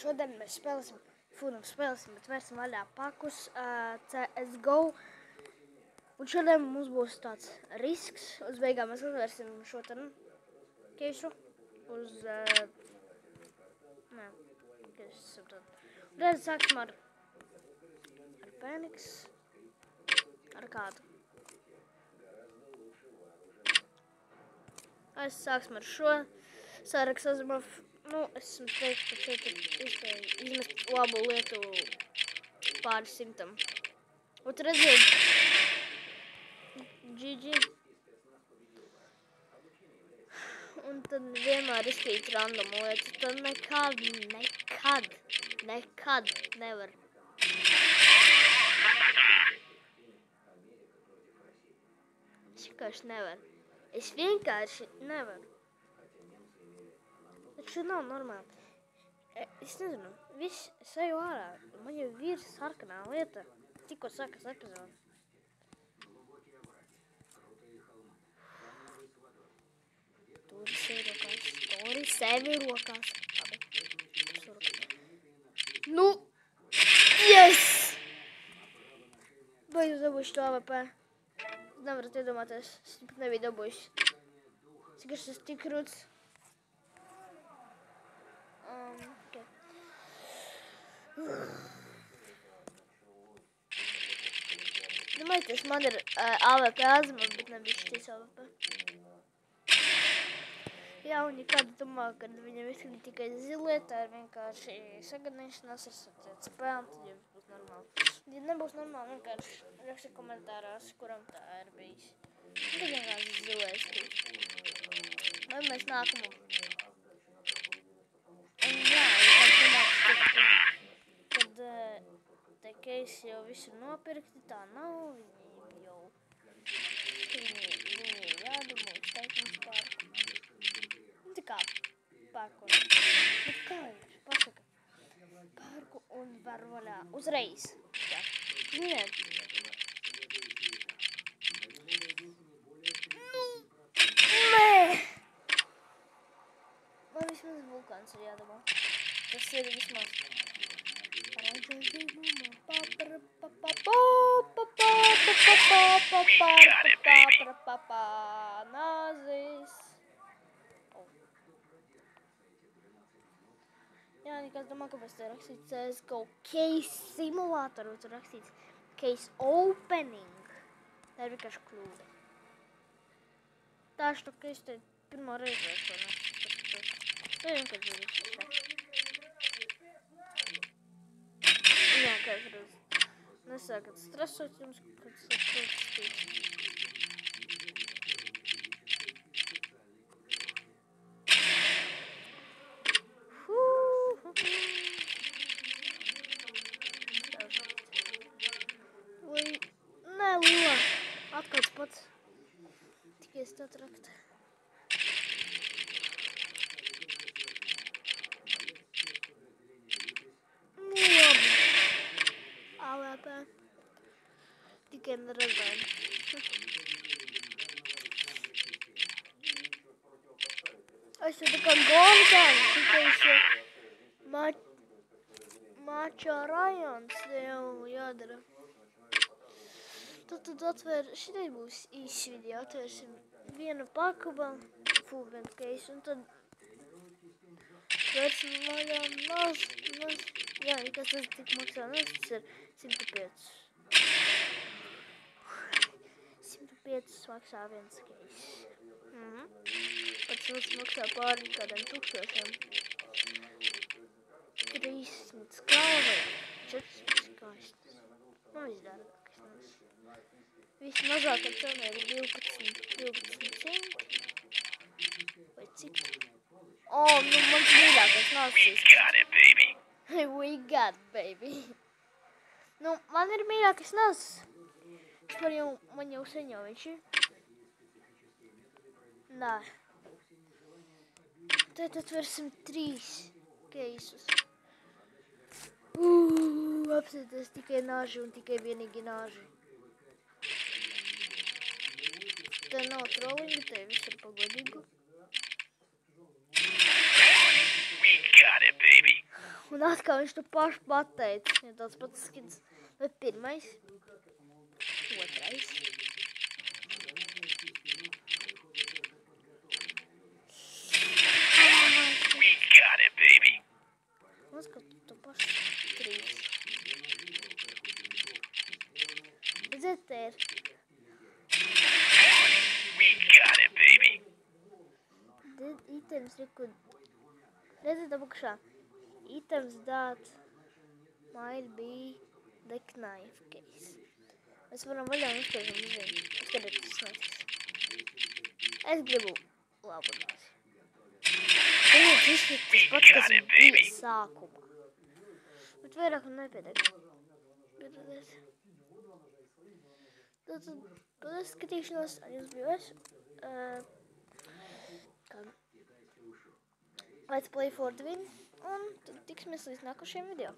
Šodien mēs spēlēsim, bet vērsim vaļā pakus CSGO. Un šodien mums būs tāds risks. Uz beigām mēs atvērsim šo te keisu uz... Nē, keisu saprot. Un reiz sāksim ar Pēniks. Ar kādu. Es sāksim ar šo. Sāraks Azimov. Nu, esmu teikt, ka šeit ir iespēja izmest labu lietu pāri 100. Un tu redziet, GG. Un tad vienmēr izkrīt random lietu. Tad nekad nevar. Es vienkārši nevaru. Taču nav normāli. Es nezinu, viss es eju ārā. Man jau ir sarkanā lieta. Tikko sākas epizode. Turi sevi rokās. Nu, yes! Vai jūs dabūjuši to AVP? Nevarat iedomāties, es pat nebiju dabūjuši. Cik es tik krūts. Okay. Domājieties, man ir AVP Azimov, bet nebija šķīs AVP. Jā, un ja kāda domā, kad viņam izkrīt tikai zilie, tā ir vienkārši sagadīšanās ar satiet spēlēm, tad jums būs normāli. Ja nebūs normāli, vienkārši raksti komentārās, kuram tā ir bijis. Tad vienkārši zilē izkrīt. Vai mēs nākamo? Un jā, kad te keisi jau visu nopirkti, tā nav, viņi jau, viņi jādomā uz teikums pārku. Tā kā pērku, bet kā ir, pasaka, pērku un var vaļā, uzreiz, jā, ziniet. Nu, nē! Man vismaz vulkāns ir jādomā, tas ir vismaz. Nāzis. Jā, nekāds domā, kāpēc te rakstīts CSGO case simulātoru, tur rakstīts case opening. Tā ir vienkārši kļūda. Tā što case te pirmo reizi vairs to nesaprast. Tā ir vienkārši viss. Jā, kā es redzu. Nesākat stresot jums, kad saprotstīt. Vai, nē, Lila, atkāds pats. Tikai es tā trakt. AVP. Tikai neredzēju. Es jau tā kā Golgāns, tikai mačā rajons jau jādara. Tad atvēr, šitai būs īsts video, atvērsim vienu pakubu, vienu keisu, un tad vērsim vaļā maz. Jā, ja kas tas tik maksā, tas ir 105. 105 maksā viens keis. Pats maksā pāri kādiem 1000. 300 skalvai, 400 skaistas. Nu, visdārgākais nav. Vismazākā cena ir 12 centi. Vai cik? Nu mans mīļākais nācis. We got it, baby. We got, baby. Nu, man ir mīļākais nācis. Man jau sen jau viņš ir. Nā. Tad atversim 3 keisus. Apsēties tikai nāži un tikai vienīgi nāži. Te nav trollinga, te viss ir pagodīgu. We got it, baby. Un atkal viņš to pašu pateica. Ja tāds pats skins. Vai pirmais? Otrais. We got it, baby. Un atkal to pašu 3. Redziet, te ir. We got it, baby. Items rekud. Redziet apakšā. Items that might be the knife case. Mēs varam vaļā un uzspēžam uz viņu. Skatieties, tas netiks. Es gribu labu nāsi. Viņas izskatās pat, kas bija sākumā. Bet vairāk man nepietiek. Gadāties. Tātad, paldies skatīšanos. Ar jums biju es. Let's play for the win. Un tad tiksimies līdz nākošajam video.